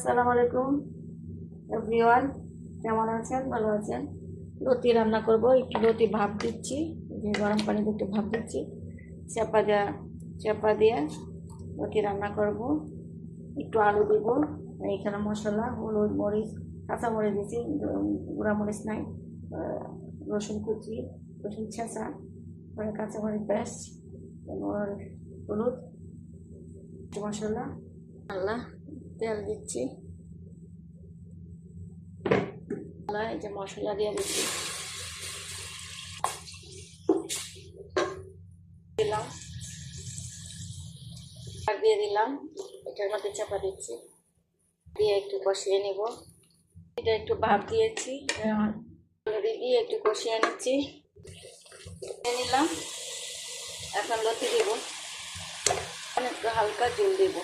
আসসালামু আলাইকুম এভরিওয়ান, কেমন আছেন? ভালো আছেন? লতি রান্না করব। একটু লতি ভাপ দিচ্ছি, যে গরম পানিতে একটু ভাপ দিচ্ছি। চাপা দিয়ে লতি রান্না করব। একটু আলু দিব, এইখানে মশলা, হলুদ, মরিচ, কাঁচা মরিচ দিচ্ছি, গুঁড়া মরিচ নাই, রসুন কুচি, রসুন ছেঁচা, কাঁচা মরিচ পেস্ট, হলুদ, মশলা, আল্লাহ, তেল দিচ্ছি, এই যে মশলা দিয়ে দিচ্ছি, দিলাম, আর দিয়ে দিলাম, এটার মধ্যে চাপা দিচ্ছি, দিয়ে একটু কষিয়ে নিব। এটা একটু ভাপ দিয়েছি, দিয়ে একটু কষিয়ে নিচ্ছি, নিলাম। এখন লতি দিব, একটু হালকা জল দিব।